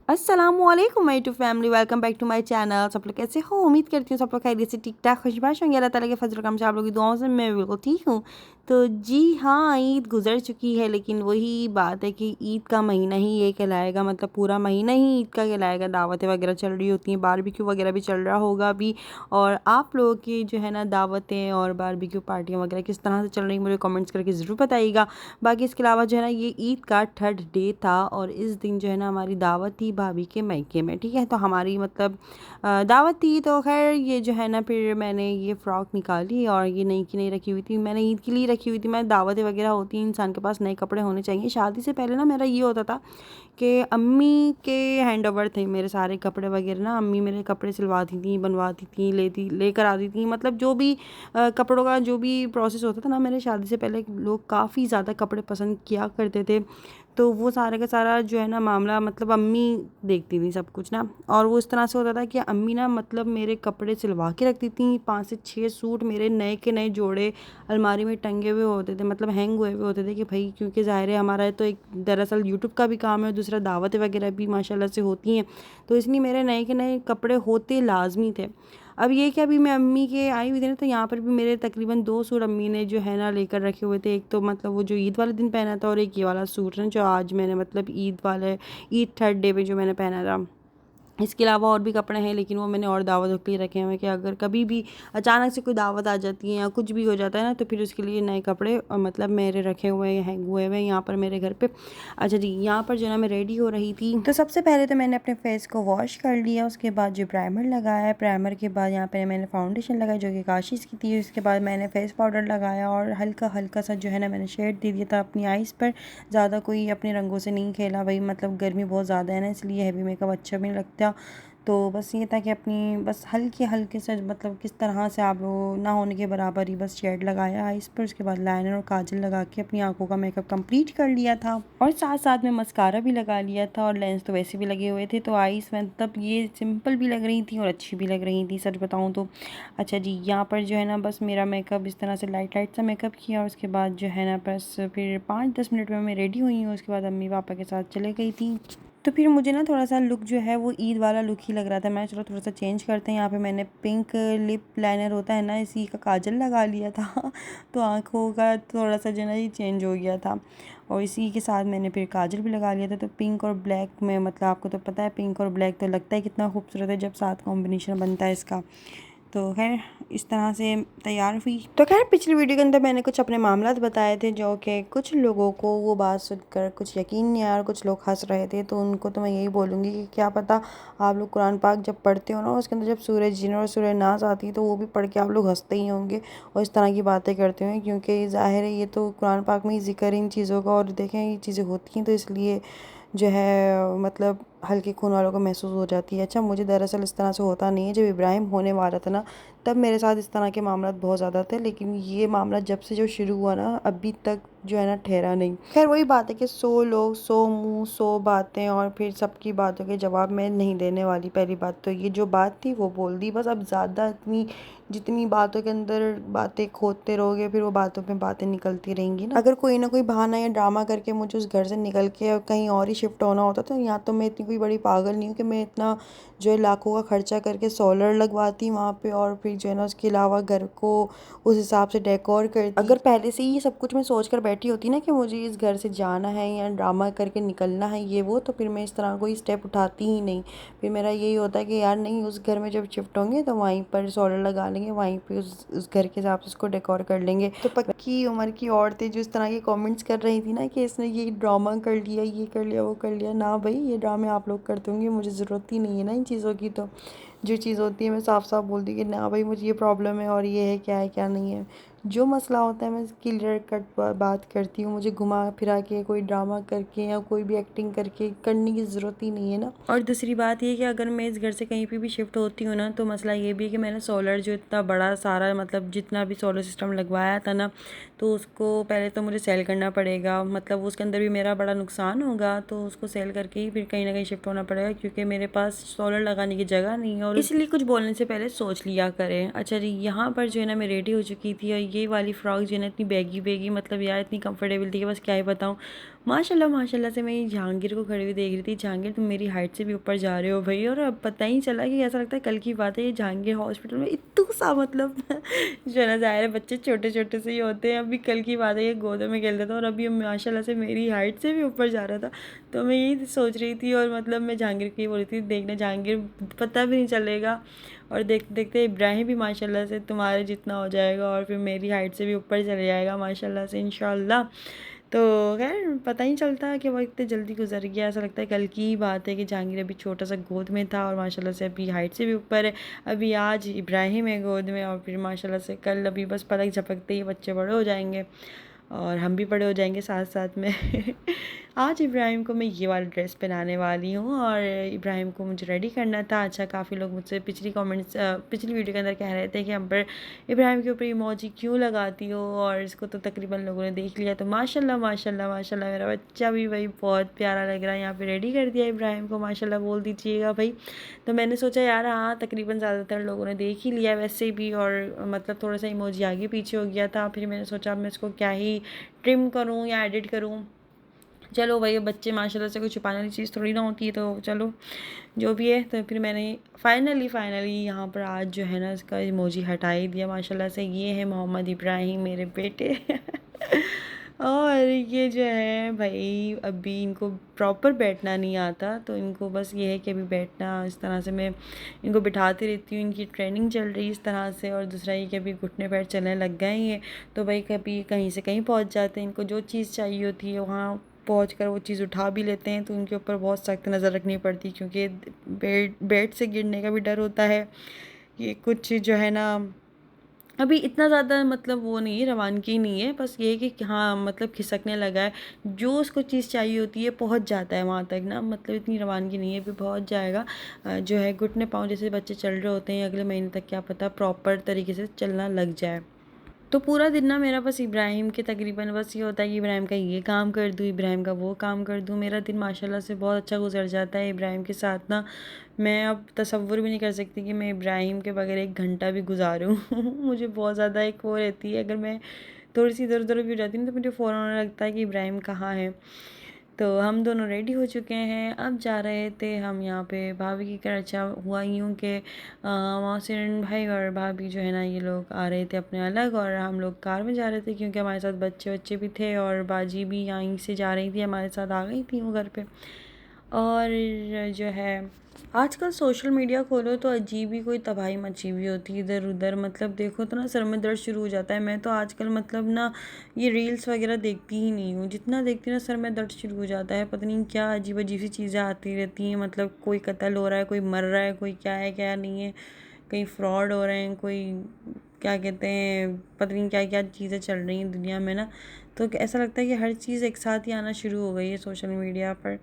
अस्सलामुअलैकुम my to family, welcome back to my channel. सब लोग कैसे हो? उम्मीद करती हूँ सब लोग खैरियत से ठीक ठाक खुशबाश होंगे। अल्लाह ताला के फजल करम से आप लोगों की दुआओं से मैं बिल्कुल ठीक हूँ। तो जी हाँ, ईद गुजर चुकी है, लेकिन वही बात है कि ईद का महीना ही ये कहलाएगा, मतलब पूरा महीना ही ईद का कहलाएगा। दावतें वगैरह चल रही होती हैं, बारबेक्यू वगैरह भी चल रहा होगा अभी। और आप लोगों की जो है ना दावतें और बारबेक्यू पार्टियाँ वगैरह किस तरह से चल रही हैं, मुझे कमेंट्स करके ज़रूर बताइएगा। बाकी इसके अलावा जो है ना, ये ईद का थर्ड डे था और इस दिन जो है ना हमारी दावत थी भाभी के मायके में। ठीक है, तो हमारी मतलब दावत थी। तो खैर ये जो है ना, फिर मैंने ये फ़्रॉक निकाली और ये नई की नई रखी हुई थी, मैंने ईद के लिए रखी हुई थी। मैं दावतें वगैरह होती हैं, इंसान के पास नए कपड़े होने चाहिए। शादी से पहले ना मेरा ये होता था कि अम्मी के हैंड ओवर थे मेरे सारे कपड़े वगैरह ना। अम्मी मेरे कपड़े सिलवाती थी, बनवाती थी, लेकर आती थी। मतलब जो भी कपड़ों का जो भी प्रोसेस होता था ना, मेरे शादी से पहले लोग काफ़ी ज़्यादा कपड़े पसंद किया करते थे। तो वो सारे का सारा जो है ना मामला, मतलब अम्मी देखती थी सब कुछ ना। और वो इस तरह से होता था कि अम्मी ना मतलब मेरे कपड़े सिलवा के रखती थी। 5 से 6 सूट मेरे नए के नए जोड़े अलमारी में टंगे हुए होते थे, मतलब हैंग हुए हुए होते थे कि भाई, क्योंकि ज़ाहिर है हमारा तो एक दरअसल यूट्यूब का भी काम है और दूसरा दावतें वगैरह भी माशाल्लाह से होती हैं। तो इसलिए मेरे नए के नए कपड़े होते लाजमी थे। अब ये कि अभी मैं अम्मी के आई हुई थी ना, तो यहाँ पर भी मेरे तकरीबन 2 सूट अम्मी ने जो है ना लेकर रखे हुए थे। एक तो मतलब वो जो ईद वाले दिन पहना था और एक ये वाला सूट है जो आज मैंने मतलब ईद थर्ड डे पे जो मैंने पहना था। इसके अलावा और भी कपड़े हैं, लेकिन वो मैंने और दावतों के लिए रखे हुए हैं कि अगर कभी भी अचानक से कोई दावत आ जाती है या कुछ भी हो जाता है ना, तो फिर उसके लिए नए कपड़े मतलब मेरे रखे हुए हैं हुए हुए यहाँ पर मेरे घर पे। अच्छा जी, यहाँ पर जो है ना मैं रेडी हो रही थी, तो सबसे पहले तो मैंने अपने फेस को वॉश कर लिया। उसके बाद जो प्राइमर लगाया, प्राइमर के बाद यहाँ पर मैंने फाउंडेशन लगाई जो कि काशिश की थी। उसके बाद मैंने फेस पाउडर लगाया और हल्का हल्का सा जो है ना मैंने शेड दे दिया था अपनी आइज़ पर। ज़्यादा कोई अपने रंगों से नहीं खेला भाई, मतलब गर्मी बहुत ज़्यादा है ना, इसलिए हैवी मेकअप अच्छा भी नहीं लगता। तो बस ये था कि अपनी बस हल्के हल्के से, मतलब किस तरह से आप लोग ना होने के बराबर ही बस शेड लगाया आइस पर। उसके बाद लाइनर और काजल लगा के अपनी आंखों का मेकअप कंप्लीट कर लिया था और साथ साथ में मस्कारा भी लगा लिया था और लेंस तो वैसे भी लगे हुए थे। तो आइस मतलब ये सिंपल भी लग रही थी और अच्छी भी लग रही थी, सच बताऊँ तो। अच्छा जी, यहाँ पर जो है ना बस मेरा मेकअप इस तरह से लाइट लाइट सा मेकअप किया और उसके बाद जो है ना बस फिर 5-10 मिनट में मैं रेडी हुई हूँ। उसके बाद अम्मी पापा के साथ चले गई थी। तो फिर मुझे ना थोड़ा सा लुक जो है वो ईद वाला लुक ही लग रहा था। मैं चलो थोड़ा सा चेंज करते हैं। यहाँ पे मैंने पिंक लिप लाइनर होता है ना, इसी का काजल लगा लिया था तो आँखों का थोड़ा सा जो है ना ये चेंज हो गया था। और इसी के साथ मैंने फिर काजल भी लगा लिया था। तो पिंक और ब्लैक में, मतलब आपको तो पता है पिंक और ब्लैक तो लगता है कितना खूबसूरत है जब साथ कॉम्बिनेशन बनता है इसका। तो खैर इस तरह से तैयार हुई। तो खैर पिछली वीडियो के अंदर मैंने कुछ अपने मामलात बताए थे जो कि कुछ लोगों को वो बात सुनकर कुछ यकीन नहीं आया और कुछ लोग हंस रहे थे। तो उनको तो मैं यही बोलूँगी कि क्या पता आप लोग कुरान पाक जब पढ़ते हो ना, उसके अंदर जब सूरह जिन और सूरह नास आती है तो वो भी पढ़ के आप लोग हंसते ही होंगे और इस तरह की बातें करते होंगे, क्योंकि ज़ाहिर है ये तो कुरान पाक में ही जिक्र है इन चीज़ों का। और देखें ये चीज़ें होती हैं तो इसलिए जो है मतलब हल्के खून वालों को महसूस हो जाती है। अच्छा, मुझे दरअसल इस तरह से होता नहीं है। जब इब्राहिम होने वाला था ना, तब मेरे साथ इस तरह के मामला बहुत ज़्यादा थे, लेकिन ये मामला जब से जो शुरू हुआ ना अभी तक जो है ना ठहरा नहीं। खैर वही बात है कि 100 लोग 100 मुँह 100 बातें, और फिर सबकी बातों के जवाब मैं नहीं देने वाली। पहली बात तो ये जो बात थी वो बोल दी बस। अब ज़्यादा इतनी जितनी बातों के अंदर बातें खोदते रहोगे फिर वो बातों में बातें निकलती रहेंगी ना। अगर कोई ना कोई बहाना या ड्रामा करके मुझे उस घर से निकल के कहीं और ही शिफ्ट होना होता तो या तो मैं इतनी कोई बड़ी पागल नहीं हूँ कि मैं इतना जो है लाखों का खर्चा करके सोलर लगवाती वहाँ पे और फिर जो है ना उसके अलावा घर को उस हिसाब से डेकोर करती। अगर पहले से ही ये सब कुछ मैं सोच कर बैठी होती ना कि मुझे इस घर से जाना है या ड्रामा करके निकलना है ये वो, तो फिर मैं इस तरह कोई स्टेप उठाती ही नहीं। फिर मेरा यही होता है कि यार नहीं, उस घर में जब शिफ्ट होंगे तो वहीं पर सोलर लगा लेंगे, वहीं पे उस घर के हिसाब से उसको डेकोर कर लेंगे। तो पक्की उम्र की औरतें जो इस तरह के कमेंट्स कर रही थी ना कि इसने ये ड्रामा कर लिया, ये कर लिया, वो कर लिया, ना भाई ये ड्रामे आप लोग करते होंगे, मुझे ज़रूरत ही नहीं है ना इन चीज़ों की। तो जो चीज़ होती है मैं साफ साफ बोलती हूँ कि ना भाई मुझे ये प्रॉब्लम है और ये है, क्या है क्या नहीं है। जो मसला होता है मैं क्लियर कट बात करती हूँ। मुझे घुमा फिरा के कोई ड्रामा करके या कोई भी एक्टिंग करके करने की ज़रूरत ही नहीं है ना। और दूसरी बात ये कि अगर मैं इस घर से कहीं पे भी शिफ्ट होती हूँ ना, तो मसला ये भी है कि मैंने सोलर जो इतना बड़ा सारा मतलब जितना भी सोलर सिस्टम लगवाया था ना, तो उसको पहले तो मुझे सेल करना पड़ेगा। मतलब उसके अंदर भी मेरा बड़ा नुकसान होगा, तो उसको सेल करके ही फिर कहीं ना कहीं शिफ्ट होना पड़ेगा, क्योंकि मेरे पास सोलर लगाने की जगह नहीं है। और इसलिए कुछ बोलने से पहले सोच लिया करें। अच्छा जी, यहाँ पर जो है ना मैं रेडी हो चुकी थी और ये वाली फ़्रॉक जो है ना इतनी बैगी बैगी, मतलब यार इतनी कंफर्टेबल थी कि बस क्या ही बताऊँ। माशाल्लाह माशाल्लाह से मैं ये जहांगीर को खड़ी हुई देख रही थी। जहांगीर तुम मेरी हाइट से भी ऊपर जा रहे हो भाई। और अब पता ही चला कि ऐसा लगता है कल की बात है, ये जहांगीर हॉस्पिटल में इतू सा मतलब जो है ना, ज़ाहिर है बच्चे छोटे छोटे से ही होते हैं। अभी कल की बात है, ये गोदों में खेल रहा था और अभी माशाल्लाह से मेरी हाइट से भी ऊपर जा रहा था। तो मैं यही सोच रही थी और मतलब मैं जहांगीर की बोल रही थी, देखना जहांगीर पता भी नहीं चलेगा। और देखते देखते इब्राहिम भी माशाल्लाह से तुम्हारे जितना हो जाएगा और फिर मेरी हाइट से भी ऊपर चले जाएगा माशाल्लाह से, इंशाल्लाह। तो खैर पता ही चलता कि वक्त जल्दी गुजर गया। ऐसा लगता है कल की ही बात है कि जहांगीर अभी छोटा सा गोद में था और माशाल्लाह से अभी हाइट से भी ऊपर है। अभी आज इब्राहिम है गोद में और फिर माशाल्लाह से कल अभी बस पलक झपकते ही बच्चे बड़े हो जाएंगे और हम भी बड़े हो जाएंगे साथ साथ में। आज इब्राहिम को मैं ये वाली ड्रेस पहनाने वाली हूँ और इब्राहिम को मुझे रेडी करना था। अच्छा, काफ़ी लोग मुझसे पिछली वीडियो के अंदर कह रहे थे कि हम पर इब्राहिम के ऊपर इमोजी क्यों लगाती हो, और इसको तो तकरीबन लोगों ने देख लिया। तो माशाल्लाह माशाल्लाह माशाल्लाह मेरा बच्चा भी भाई बहुत प्यारा लग रहा है। यहाँ पे रेडी कर दिया इब्राहिम को, माशाल्लाह बोल दीजिएगा भाई। तो मैंने सोचा यार हाँ, तकरीबन ज़्यादातर लोगों ने देख ही लिया वैसे भी, और मतलब थोड़ा सा इमोजी आगे पीछे हो गया था। फिर मैंने सोचा मैं इसको क्या ही ट्रिम करूँ या एडिट करूँ। चलो भाई, बच्चे माशाल्लाह से कोई छुपाने वाली चीज़ थोड़ी ना होती है, तो चलो जो भी है। तो फिर मैंने फाइनली यहाँ पर आज जो है ना, इसका इमोजी हटा ही दिया माशाल्लाह से। ये है मोहम्मद इब्राहिम मेरे बेटे। और ये जो है भाई, अभी इनको प्रॉपर बैठना नहीं आता, तो इनको बस ये है कि अभी बैठना इस तरह से मैं इनको बिठाती रहती हूँ। इनकी ट्रेनिंग चल रही है इस तरह से। और दूसरा ये कि अभी घुटने पैर चलने लग गए हैं, तो भाई कभी कहीं से कहीं पहुँच जाते हैं। इनको जो चीज़ चाहिए होती है वहाँ पहुँच कर वो चीज़ उठा भी लेते हैं। तो उनके ऊपर बहुत सख्त नज़र रखनी पड़ती है, क्योंकि बेड से गिरने का भी डर होता है। ये कुछ जो है ना, अभी इतना ज़्यादा मतलब वो नहीं है, रवानगी नहीं है, बस ये है कि हाँ मतलब खिसकने लगा है। जो उसको चीज़ चाहिए होती है पहुंच जाता है वहाँ तक ना, मतलब इतनी रवानगी नहीं है, अभी पहुंच जाएगा। जो है घुटने पाँव जैसे बच्चे चल रहे होते हैं, अगले महीने तक क्या पता प्रॉपर तरीके से चलना लग जाए। तो पूरा दिन ना मेरा बस इब्राहिम के तकरीबन बस ये होता है कि इब्राहिम का ये काम कर दूँ, इब्राहिम का वो काम कर दूँ। मेरा दिन माशाल्लाह से बहुत अच्छा गुजर जाता है इब्राहिम के साथ ना। मैं अब तसव्वुर भी नहीं कर सकती कि मैं इब्राहिम के बगैर एक घंटा भी गुजारूँ। मुझे बहुत ज़्यादा एक वो रहती है, अगर मैं थोड़ी सी इधर उधर भी हो जाती हूँ तो मुझे फ़ौरन होने लगता है कि इब्राहिम कहाँ है। तो हम दोनों रेडी हो चुके हैं, अब जा रहे थे हम यहाँ पे भाभी की घर। अच्छा हुआ यूँ कि मोहसिन भाई और भाभी जो है ना, ये लोग आ रहे थे अपने अलग, और हम लोग कार में जा रहे थे क्योंकि हमारे साथ बच्चे भी थे और बाजी भी यहीं से जा रही थी, हमारे साथ आ गई थी वो घर पे। और जो है आजकल सोशल मीडिया खोलो तो अजीब ही कोई तबाही मची हुई होती है इधर उधर। मतलब देखो तो ना सर में दर्द शुरू हो जाता है। मैं तो आजकल मतलब ना ये रील्स वगैरह देखती ही नहीं हूँ, जितना देखती हूँ ना सर में दर्द शुरू हो जाता है। पता नहीं क्या अजीब अजीब सी चीज़ें आती रहती हैं, मतलब कोई कत्ल हो रहा है, कोई मर रहा है, कोई क्या है क्या नहीं है, कहीं फ्रॉड हो रहे हैं, कोई क्या कहते हैं, पता नहीं क्या क्या चीज़ें चल रही हैं दुनिया में ना। तो ऐसा लगता है कि हर चीज़ एक साथ ही आना शुरू हो गई है सोशल मीडिया पर।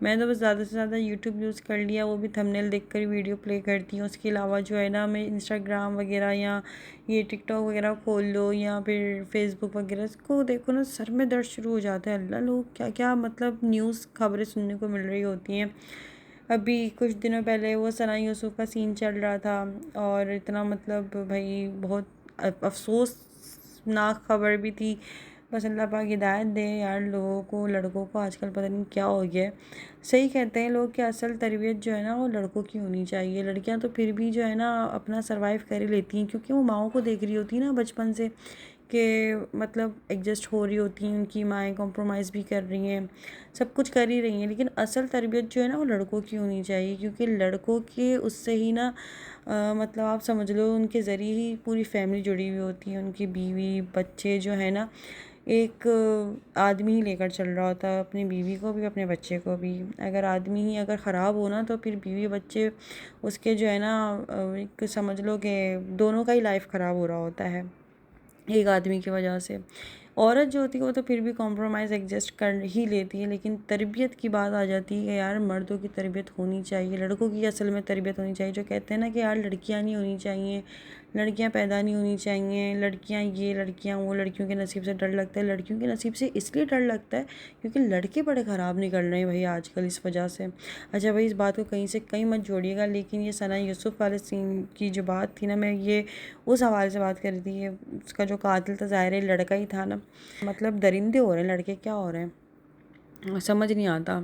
मैं तो बस ज़्यादा से ज़्यादा यूट्यूब यूज़ कर लिया, वो भी थंबनेल देखकर वीडियो प्ले करती हूँ। उसके अलावा जो है ना, मैं इंस्टाग्राम वगैरह या ये टिकटॉक वगैरह खोल लो या फिर फेसबुक वगैरह, इसको देखो ना सर में दर्द शुरू हो जाता है। अल्लाह, लोग क्या क्या मतलब न्यूज़ खबरें सुनने को मिल रही होती हैं। अभी कुछ दिनों पहले वो सना यूसुफ का सीन चल रहा था, और इतना मतलब भाई बहुत अफसोसनाक खबर भी थी। बस अल्लाह पाक हिदायत दे यार लोगों को, लड़कों को आजकल पता नहीं क्या हो गया है। सही कहते हैं लोग कि असल तरबियत जो है ना वो लड़कों की होनी चाहिए। लड़कियां तो फिर भी जो है ना अपना सरवाइव कर ही लेती हैं, क्योंकि वो माओं को देख रही होती है ना बचपन से, कि मतलब एडजस्ट हो रही होती हैं, उनकी माएँ कॉम्प्रोमाइज़ भी कर रही हैं, सब कुछ कर ही रही हैं। लेकिन असल तरबियत जो है ना वो लड़कों की होनी चाहिए, क्योंकि लड़कों के उससे ही ना मतलब आप समझ लो उनके ज़रिए ही पूरी फैमिली जुड़ी हुई होती है। उनकी बीवी बच्चे जो है ना, एक आदमी ही लेकर चल रहा होता है, अपनी बीवी को भी अपने बच्चे को भी। अगर आदमी ही अगर ख़राब हो ना, तो फिर बीवी बच्चे उसके जो है ना एक समझ लो कि दोनों का ही लाइफ ख़राब हो रहा होता है एक आदमी की वजह से। औरत जो होती है वो तो फिर भी कॉम्प्रोमाइज़ एडजस्ट कर ही लेती है, लेकिन तरबियत की बात आ जाती है कि यार मर्दों की तरबियत होनी चाहिए, लड़कों की असल में तरबियत होनी चाहिए। जो कहते हैं ना कि यार लड़कियां नहीं होनी चाहिए, लड़कियां पैदा नहीं होनी चाहिए, लड़कियां ये लड़कियां वो, लड़कियों के नसीब से डर लगता है। लड़कियों के नसीब से इसलिए डर लगता है क्योंकि लड़के बड़े ख़राब निकल रहे हैं भाई आजकल इस वजह से। अच्छा भाई, इस बात को कहीं से कहीं मत जोड़िएगा, लेकिन ये सना यूसुफ वाले सीन की जो बात थी ना, मैं ये उस हवाले से बात कर रही थी। ये उसका जो कातिल था ज़ाहिर है लड़का ही था ना, मतलब दरिंदे हो रहे हैं, लड़के क्या हो रहे हैं। समझ नहीं आता।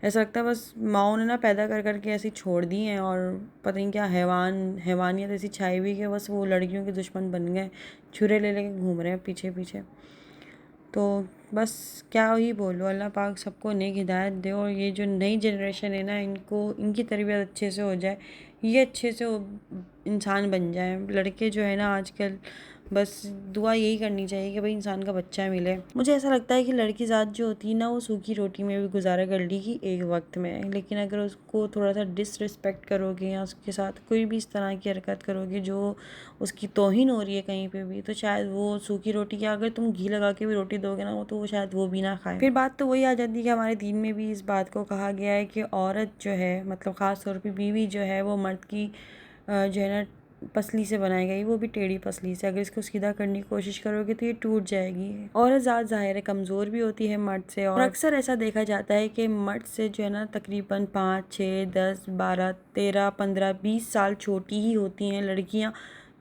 ऐसा लगता है बस माँओं ने ना पैदा कर कर के ऐसे छोड़ दी हैं, और पता नहीं क्या हैवानियत ऐसी छाई हुई कि बस वो लड़कियों के दुश्मन बन गए, छुरे ले लेके घूम रहे हैं पीछे पीछे। तो बस क्या ही बोलो, अल्लाह पाक सबको नेक हिदायत दे, और ये जो नई जनरेशन है ना, इनको इनकी तरबियत अच्छे से हो जाए, ये अच्छे से इंसान बन जाए। लड़के जो है ना आजकल, बस दुआ यही करनी चाहिए कि भाई इंसान का बच्चा मिले। मुझे ऐसा लगता है कि लड़की ज़ात जो होती है ना, वो सूखी रोटी में भी गुजारा कर लेगी एक वक्त में, लेकिन अगर उसको थोड़ा सा डिसरिस्पेक्ट करोगे या उसके साथ कोई भी इस तरह की हरकत करोगे जो उसकी तौहीन हो रही है कहीं पे भी, तो शायद वो सूखी रोटी की अगर तुम घी लगा के भी रोटी दोगे ना, तो वो शायद वो भी ना खाए। फिर बात तो वही आ जाती है कि हमारे दीन में भी इस बात को कहा गया है कि औरत जो है, मतलब ख़ास तौर पर बीवी जो है, वो मर्द की जो है ना पसली से बनाई गई, वो भी टेढ़ी पसली से। अगर इसको सीधा करने की कोशिश करोगे तो ये टूट जाएगी। औरत ज़ात ज़ाहिर है कमज़ोर भी होती है मर्द से, और अक्सर ऐसा देखा जाता है कि मर्द से जो है ना तकरीबन 5, 6, 10, 12, 13, 15, 20 साल छोटी ही होती हैं लड़कियाँ।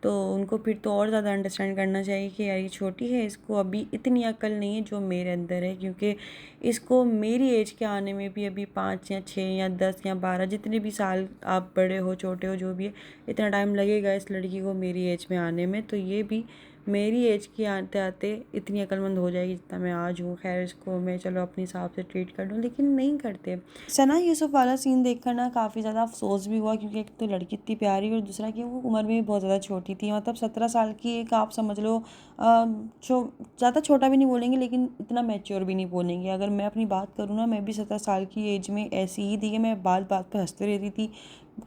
तो उनको फिर तो और ज़्यादा अंडरस्टैंड करना चाहिए कि यार ये छोटी है, इसको अभी इतनी अकल नहीं है जो मेरे अंदर है, क्योंकि इसको मेरी एज के आने में भी अभी 5 या 6 या 10 या 12 जितने भी साल आप बड़े हो छोटे हो जो भी है, इतना टाइम लगेगा इस लड़की को मेरी एज में आने में। तो ये भी मेरी एज की आते आते इतनी अक्लमंद हो जाएगी जितना मैं आज हूँ। खैर इसको मैं चलो अपने हिसाब से ट्रीट कर लूँ, लेकिन नहीं करते। सना यूसुफ वाला सीन देखकर ना काफ़ी ज़्यादा अफसोस भी हुआ, क्योंकि एक तो लड़की इतनी प्यारी और दूसरा कि वो उम्र में भी बहुत ज़्यादा छोटी थी। मतलब 17 साल की एक, आप समझ लो ज़्यादा छोटा भी नहीं बोलेंगे लेकिन इतना मैच्योर भी नहीं बोलेंगे। अगर मैं अपनी बात करूँ ना, मैं भी 17 साल की एज में ऐसी ही थी कि मैं बात बात पर हंसती रहती थी,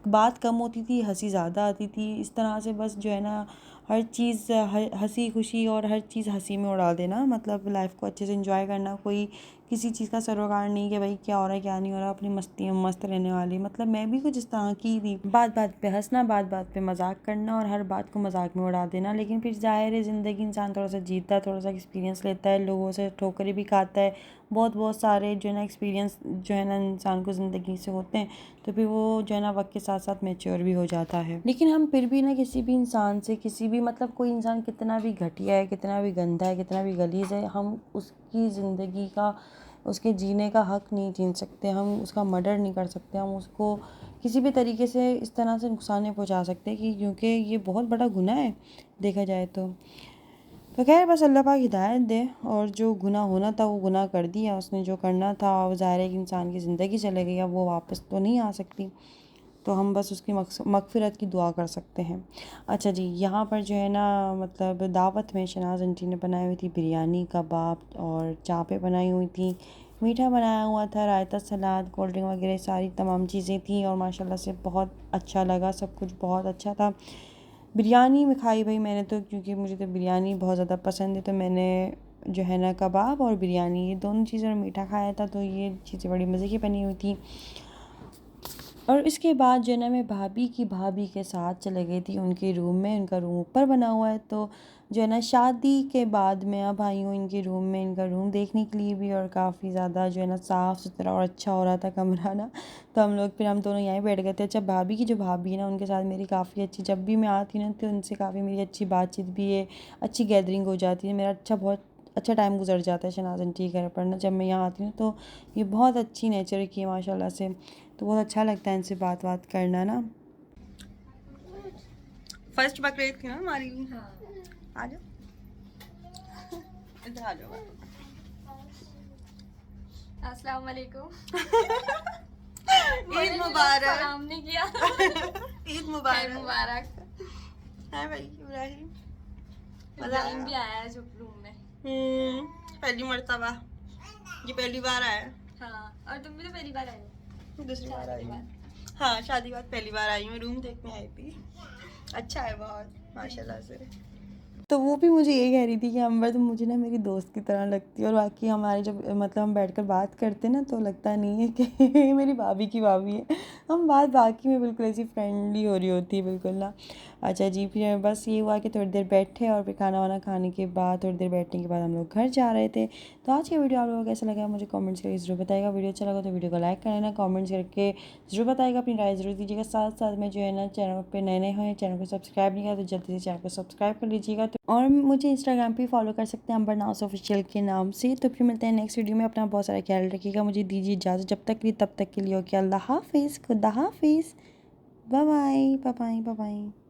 बात कम होती थी हंसी ज़्यादा आती थी। इस तरह से बस जो है ना हर चीज़ हंसी खुशी और हर चीज़ हंसी में उड़ा देना, मतलब लाइफ को अच्छे से एंजॉय करना, कोई किसी चीज़ का सरोकार नहीं कि भाई क्या हो रहा है क्या नहीं हो रहा, अपनी मस्ती में मस्त रहने वाली। मतलब मैं भी कुछ इस तरह की थी, बात बात पे हंसना, बात बात पे मजाक करना और हर बात को मजाक में उड़ा देना। लेकिन फिर जाहिर है ज़िंदगी इंसान थोड़ा सा जीता है, थोड़ा सा एक्सपीरियंस लेता है, लोगों से ठोकरें भी खाता है, बहुत सारे जो है ना एक्सपीरियंस जो है ना इंसान को ज़िंदगी से होते हैं, तो फिर वो जो है ना वक्त के साथ साथ मैच्योर भी हो जाता है। लेकिन हम फिर भी ना किसी भी इंसान से, किसी भी मतलब कोई इंसान कितना भी घटिया है, कितना भी गंदा है, कितना भी गलीज़ है, हम उसकी ज़िंदगी का, उसके जीने का हक नहीं छीन सकते, हम उसका मर्डर नहीं कर सकते, हम उसको किसी भी तरीके से इस तरह से नुकसान नहीं पहुंचा सकते, कि क्योंकि ये बहुत बड़ा गुनाह है देखा जाए तो। खैर बस अल्लाह पाक हिदायत दे, और जो गुनाह होना था वो गुनाह कर दिया उसने, जो करना था। वो ज़ाहिर है कि इंसान की ज़िंदगी चले गई, अब वो वापस तो नहीं आ सकती, तो हम बस उसकी मगफ़िरत की दुआ कर सकते हैं। अच्छा जी, यहाँ पर जो है ना मतलब दावत में शनाज़ आंटी ने बनाई हुई थी बिरयानी, कबाब और चापें बनाई हुई थी, मीठा बनाया हुआ था, रायता, सलाद, कोल्ड ड्रिंक वगैरह सारी तमाम चीज़ें थी, और माशाल्लाह से बहुत अच्छा लगा, सब कुछ बहुत अच्छा था। बिरयानी में खाई भाई मैंने तो, क्योंकि मुझे तो बिरयानी बहुत ज़्यादा पसंद है, तो मैंने जो है ना कबाब और बिरयानी ये दोनों चीज़ें और मीठा खाया था, तो ये चीज़ें बड़ी मज़े की बनी हुई थी। और इसके बाद जो है ना मैं भाभी के साथ चले गई थी उनके रूम में। उनका रूम ऊपर बना हुआ है, तो जो है ना शादी के बाद मैं अब आई हूँ इनके रूम में, इनका रूम देखने के लिए भी, और काफ़ी ज़्यादा जो है ना साफ़ सुथरा और अच्छा हो रहा था कमरा ना। तो हम दोनों यहीं बैठ गए थे। अच्छा, भाभी की जो भाभी है ना, उनके साथ मेरी काफ़ी अच्छी, जब भी मैं आती ना तो उनसे काफ़ी मेरी अच्छी बातचीत भी है, अच्छी गैदरिंग हो जाती है, मेरा बहुत अच्छा टाइम गुजर जाता है शनाज़ आंटी के घर पर ना। जब मैं यहाँ आती हूँ तो ये बहुत अच्छी नेचर की है माशाल्लाह से, तो बहुत अच्छा लगता है इनसे बात करना ना। फर्स्ट बकरीद थी ना हमारी। हाँ। आ जाओ, इधर आ जाओ। अस्सलाम वालेकुम। ईद मुबारक। सलाम नहीं किया। ईद मुबारक। मुबारक है भाई इब्राहिम। इब्राहिम भी आया है जो रूम में। पहली मर्तबा, ये पहली बार आया। हाँ, और तुम भी तो पहली बार आए हो। दूसरी बार आई हूँ। हाँ, शादी बाद पहली बार आई हूँ, रूम देखने आई थी। अच्छा है बहुत माशाल्लाह से। तो वो भी मुझे ये कह रही थी कि अम्बर तुम मुझे ना मेरी दोस्त की तरह लगती है, और बाकी हमारे जब मतलब हम बैठकर बात करते ना तो लगता नहीं है कि मेरी भाभी की भाभी है। हम बात बाकी में बिल्कुल ऐसी फ्रेंडली हो रही होती है बिल्कुल ना। अच्छा जी, फिर बस ये हुआ कि थोड़ी देर बैठे और फिर खाना वाना खाने के बाद थोड़ी देर बैठने के बाद हम लोग घर जा रहे थे। तो आज की वीडियो आप लोगों को कैसा लगा मुझे कमेंट्स करके ज़रूर बताइएगा। वीडियो अच्छा लगा तो वीडियो को लाइक कर लेना, कमेंट्स करके ज़रूर बताइएगा, अपनी राय ज़रूर दीजिएगा। साथ साथ में जो है ना चैनल पे नए नए हैं, चैनल को सब्सक्राइब नहीं किया तो जल्दी से चैनल को सब्सक्राइब कर लीजिएगा। तो और मुझे इंस्टाग्राम पे फॉलो कर सकते हैं अंबर नाउस ऑफिशियल के नाम से। तो फिर मिलते हैं नेक्स्ट वीडियो में। अपना बहुत सारा ख्याल रखिएगा। मुझे दीजिए इजाज़त, जब तक के लिए तब तक के लिए ओके, अल्लाह हाफिज़, खुदा हाफिज़, bye bye bye bye bye.